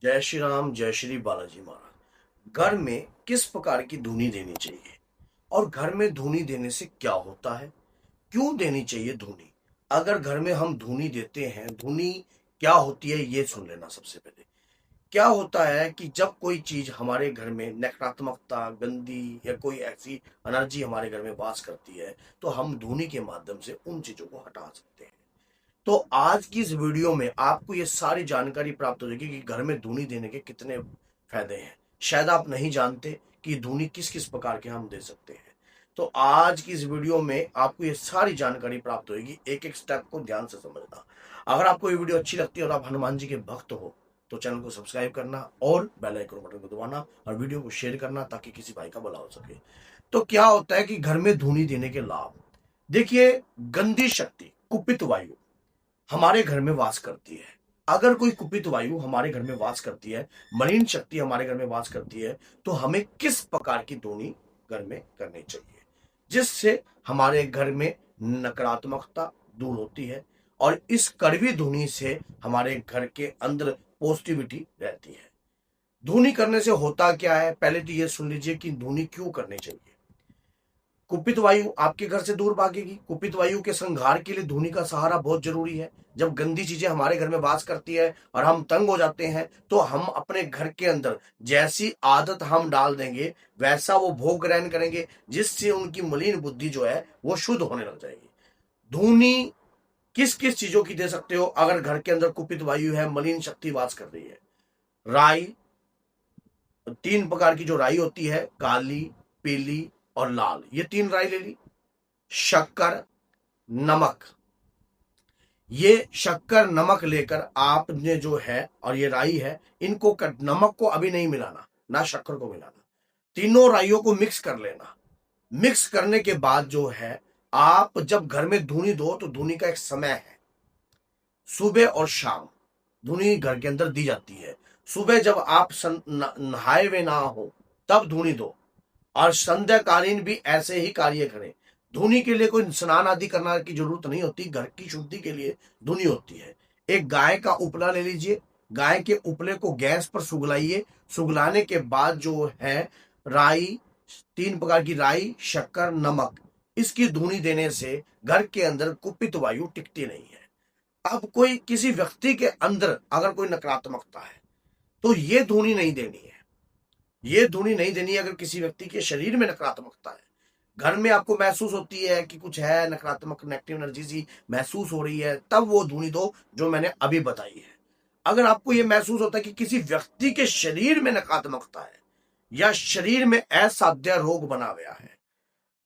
जय श्री राम, जय श्री बालाजी महाराज। घर में किस प्रकार की धुनी देनी चाहिए और घर में धुनी देने से क्या होता है, क्यों देनी चाहिए धुनी? अगर घर में हम धुनी देते हैं, धुनी क्या होती है ये सुन लेना। सबसे पहले क्या होता है कि जब कोई चीज हमारे घर में नकारात्मकता, गंदी या कोई ऐसी एनर्जी हमारे घर में वास करती है, तो हम धुनी के माध्यम से उन चीजों को हटा सकते हैं। तो आज की इस वीडियो में आपको ये सारी जानकारी प्राप्त हो जाएगी कि घर में धुनी देने के कितने फायदे हैं। शायद आप नहीं जानते कि धुनी किस किस प्रकार के हम दे सकते हैं। तो आज की इस वीडियो में आपको ये सारी जानकारी प्राप्त होगी। एक एक स्टेप को ध्यान से समझना। अगर आपको ये वीडियो अच्छी लगती है और आप हनुमान जी के भक्त हो तो चैनल को सब्सक्राइब करना और बेल आइकन बटन को दबाना और वीडियो को शेयर करना ताकि किसी भाई का भला हो सके। तो क्या होता है कि घर में धुनी देने के लाभ देखिए। गंदी शक्ति, कुपित वायु हमारे घर में वास करती है। अगर कोई कुपित वायु हमारे घर में वास करती है, मलिन शक्ति हमारे घर में वास करती है, तो हमें किस प्रकार की धुनी घर में करनी चाहिए जिससे हमारे घर में नकारात्मकता दूर होती है और इस कड़वी धुनी से हमारे घर के अंदर पॉजिटिविटी रहती है। धुनी करने से होता क्या है, पहले तो ये सुन लीजिए कि धुनी क्यों करनी चाहिए। कुपित वायु आपके घर से दूर भागेगी। कुपित वायु के संहार के लिए धुनी का सहारा बहुत जरूरी है। जब गंदी चीजें हमारे घर में वास करती है और हम तंग हो जाते हैं, तो हम अपने घर के अंदर जैसी आदत हम डाल देंगे वैसा वो भोग ग्रहण करेंगे, जिससे उनकी मलिन बुद्धि जो है वो शुद्ध होने लग जाएगी। धुनी किस किस चीजों की दे सकते हो अगर घर के अंदर कुपित वायु है, मलिन शक्ति वास कर रही है? राई, तीन प्रकार की जो राई होती है, काली, पीली और लाल, ये तीन राई ले ली। शक्कर, नमक, ये शक्कर नमक लेकर आपने जो है और ये राई है, इनको नमक को अभी नहीं मिलाना, ना शक्कर को मिलाना, तीनों राइयों को मिक्स कर लेना। मिक्स करने के बाद जो है, आप जब घर में धुनी दो तो धुनी का एक समय है, सुबह और शाम धुनी घर के अंदर दी जाती है। सुबह जब आप नहाए हुए ना हो तब धुनी दो और संध्याकालीन भी ऐसे ही कार्य करें। धुनी के लिए कोई स्नान आदि करना की जरूरत नहीं होती, घर की शुद्धि के लिए धुनी होती है। एक गाय का उपला ले लीजिए, गाय के उपले को गैस पर सुगलाइए। सुगलाने के बाद जो है राई, तीन प्रकार की राई, शक्कर, नमक, इसकी धुनी देने से घर के अंदर कुपित वायु टिकती नहीं है। अब कोई किसी व्यक्ति के अंदर अगर कोई नकारात्मकता है तो ये धुनी नहीं देनी है। ये धुनी नहीं देनी है। अगर किसी व्यक्ति के शरीर में नकारात्मकता है, घर में आपको महसूस होती है कि कुछ है, नकारात्मक नेगेटिव एनर्जी सी महसूस हो रही है, तब वो धुनी दो जो मैंने अभी बताई है। अगर आपको ये महसूस होता है कि किसी व्यक्ति के शरीर में नकारात्मकता है या शरीर में असाध्य रोग बना हुआ है,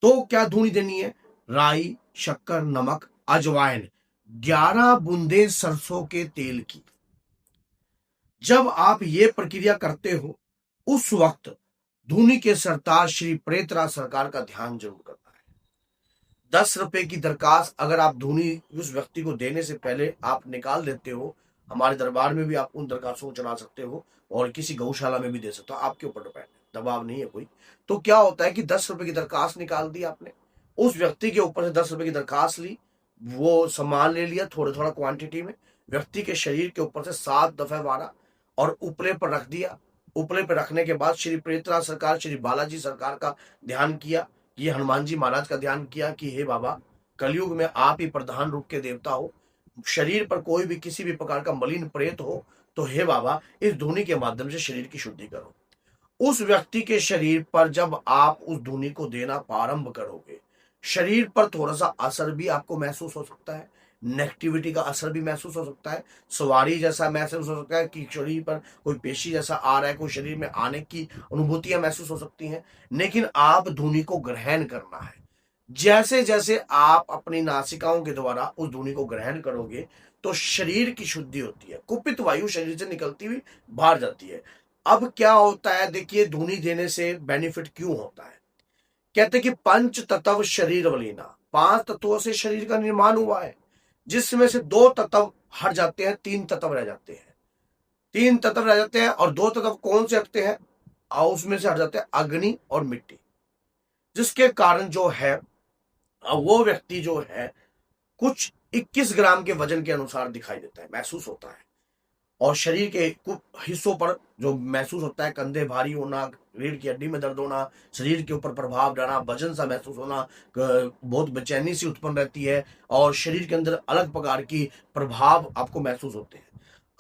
तो क्या धुनी देनी है? राई, शक्कर, नमक, अजवाइन, 11 बूंदे सरसों के तेल की। जब आप ये प्रक्रिया करते हो उस वक्त धुनी के सरताज श्री प्रेतराज सरकार का ध्यान जरूर करना है। 10 रुपए की दरखास्त अगर आप धुनी उस व्यक्ति को देने से पहले आप निकाल देते हो, हमारे दरबार में भी आप उन दरखास्तों को चढ़ा सकते हो और किसी गौशाला में भी दे सकते हो, आपके ऊपर डिपेंड है, दबाव नहीं है कोई। तो क्या होता है कि 10 रुपए की दरखास्त निकाल दी आपने, उस व्यक्ति के ऊपर से 10 रुपए की दरखास्त ली, वो सामान ले लिया थोड़ा थोड़ा क्वांटिटी में, व्यक्ति के शरीर के ऊपर से 7 दफे मारा और उपले पर रख दिया। उपले पर रखने के बाद श्री प्रेतराज सरकार, श्री बालाजी सरकार का ध्यान किया, ये हनुमान जी महाराज का ध्यान किया कि हे बाबा, कलयुग में आप ही प्रधान रूप के देवता हो, शरीर पर कोई भी किसी भी प्रकार का मलिन प्रेत हो तो हे बाबा इस धुनी के माध्यम से शरीर की शुद्धि करो। उस व्यक्ति के शरीर पर जब आप उस धुनी को देना प्रारंभ करोगे, शरीर पर थोड़ा सा असर भी आपको महसूस हो सकता है, नेगेटिविटी का असर भी महसूस हो सकता है, सवारी जैसा महसूस हो सकता है कि शरीर पर कोई पेशी जैसा आ रहा है, कोई शरीर में आने की अनुभूतियां महसूस हो सकती हैं। लेकिन आप धुनी को ग्रहण करना है। जैसे जैसे आप अपनी नासिकाओं के द्वारा उस धुनी को ग्रहण करोगे तो शरीर की शुद्धि होती है, कुपित वायु शरीर से निकलती हुई बाहर जाती है। अब क्या होता है, देखिए धुनी देने से बेनिफिट क्यों होता है। कहते हैं कि पंच तत्व शरीर वलीना, 5 तत्वों से शरीर का निर्माण हुआ है, जिसमें से 2 तत्व हट जाते हैं, 3 तत्व रह जाते हैं। 3 तत्व रह जाते हैं और 2 तत्व कौन से हटते हैं? और उसमें से हट जाते हैं अग्नि और मिट्टी, जिसके कारण जो है वो व्यक्ति जो है कुछ 21 ग्राम के वजन के अनुसार दिखाई देता है, महसूस होता है। और शरीर के कुछ हिस्सों पर जो महसूस होता है, कंधे भारी होना, रीढ़ की हड्डी में दर्द होना, शरीर के ऊपर प्रभाव डालना, वजन सा महसूस होना, बहुत बेचैनी सी उत्पन्न रहती है और शरीर के अंदर अलग प्रकार की प्रभाव आपको महसूस होते हैं।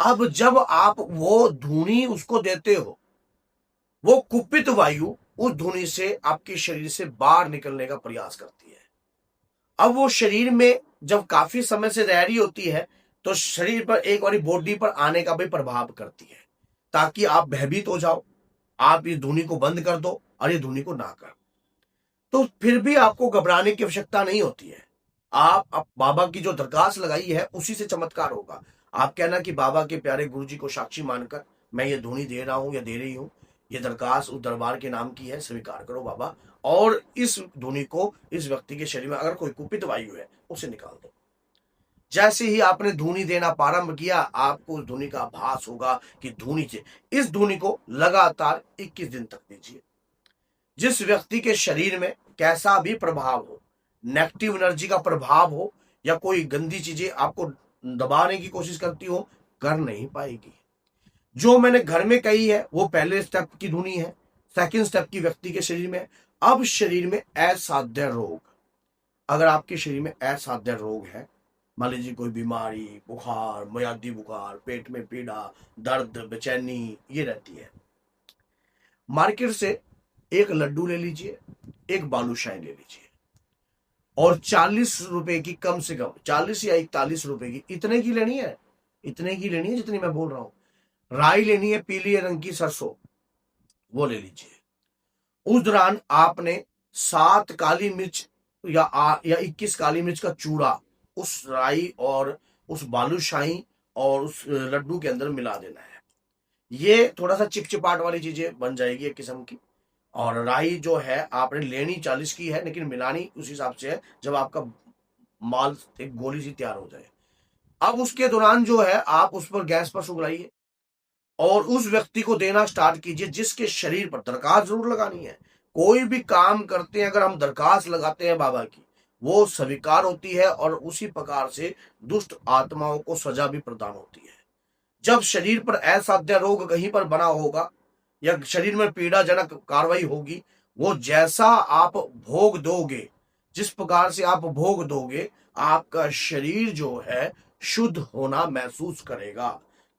अब जब आप वो धुनी उसको देते हो, वो कुपित वायु उस धुनी से आपके शरीर से बाहर निकलने का प्रयास करती है। अब वो शरीर में जब काफी समय से रह रही होती है तो शरीर पर एक बारी बॉडी पर आने का भी प्रभाव करती है, ताकि आप भयभीत हो जाओ, आप इस धुनी को बंद कर दो और ये धुनी को ना कर। तो फिर भी आपको घबराने की आवश्यकता नहीं होती है। आप बाबा की जो दरखास्त लगाई है उसी से चमत्कार होगा। आप कहना कि बाबा के प्यारे गुरु जी को साक्षी मानकर मैं ये धुनी दे रहा हूं या दे रही हूं, ये दरखास्त उस दरबार के नाम की है, स्वीकार करो बाबा, और इस धुनी को इस व्यक्ति के शरीर में अगर कोई कुपित वायु है उसे निकाल दो। जैसे ही आपने धुनी देना प्रारंभ किया, आपको उस धुनी का आभास होगा कि धुनी से इस धुनी को लगातार 21 दिन तक दीजिए। जिस व्यक्ति के शरीर में कैसा भी प्रभाव हो, नेगेटिव एनर्जी का प्रभाव हो या कोई गंदी चीजें आपको दबाने की कोशिश करती हो, कर नहीं पाएगी। जो मैंने घर में कही है वो पहले स्टेप की धुनी है। सेकंड स्टेप की व्यक्ति के शरीर में, अब शरीर में असाध्य रोग, अगर आपके शरीर में असाध्य रोग है, मान लीजिए कोई बीमारी, बुखार, मियादी बुखार, पेट में पीड़ा, दर्द, बेचैनी ये रहती है, मार्केट से एक लड्डू ले लीजिए, एक बालूशाही ले लीजिए और 40 रुपए की, कम से कम 40 या 41 रुपए की, इतने की लेनी है, इतने की लेनी है जितनी मैं बोल रहा हूं। राई लेनी है, पीली रंग की सरसों, वो ले लीजिए। उस दौरान आपने 7 काली मिर्च या 21 काली मिर्च का चूड़ा उस राई और उस बालूशाही और उस लड्डू के अंदर मिला देना है। ये थोड़ा सा चिपचिपाट वाली चीजें बन जाएगी एक किस्म की। और राई जो है आपने लेनी 40 की है, लेकिन मिलानी उस हिसाब से है जब आपका माल एक गोली सी तैयार हो जाए। अब उसके दौरान जो है आप उस पर गैस पर सुगड़ाइए और उस व्यक्ति को देना स्टार्ट कीजिए जिसके शरीर पर दरखास्त जरूर लगानी है। कोई भी काम करते हैं अगर हम दरखास्त लगाते हैं बाबा की, वो स्वीकार होती है और उसी प्रकार से दुष्ट आत्माओं को सजा भी प्रदान होती है। जब शरीर पर असाध्य रोग कहीं पर बना होगा या शरीर में पीड़ाजनक कार्रवाई होगी, वो जैसा आप भोग दोगे, जिस प्रकार से आप भोग दोगे, आपका शरीर जो है शुद्ध होना महसूस करेगा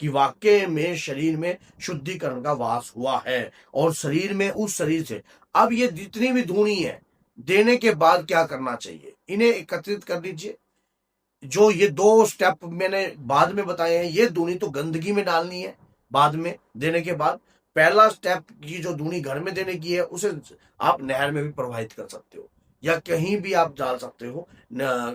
कि वाकई में शरीर में शुद्धिकरण का वास हुआ है और शरीर में उस शरीर से। अब ये जितनी भी धुनी है देने के बाद क्या करना चाहिए, इन्हें एकत्रित कर लीजिए। जो ये 2 स्टेप मैंने बाद में बताए हैं, ये धुनी तो गंदगी में डालनी है बाद में देने के बाद। पहला स्टेप की जो धुनी घर में देने की है उसे आप नहर में भी प्रवाहित कर सकते हो या कहीं भी आप डाल सकते हो,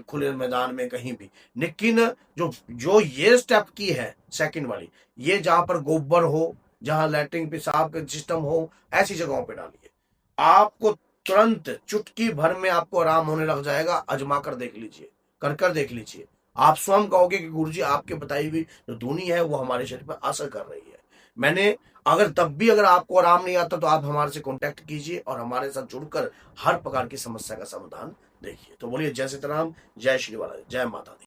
खुले मैदान में कहीं भी। लेकिन जो जो ये स्टेप की है सेकंड वाली, ये जहां पर गोबर हो, जहां लैट्रिन पेशाब का सिस्टम हो, ऐसी जगहों पे डालिए। आपको तुरंत चुटकी भर में आपको आराम होने लग जाएगा। आजमा कर देख लीजिए, कर देख लीजिए। आप स्वयं कहोगे कि गुरुजी आपके बताई हुई जो धुनी है वो हमारे शरीर पर असर कर रही है। मैंने अगर तब भी अगर आपको आराम नहीं आता तो आप हमारे से कांटेक्ट कीजिए और हमारे साथ जुड़कर हर प्रकार की समस्या का समाधान देखिए। तो बोलिए जय सीताराम, जय श्री बालाजी, जय माता दी।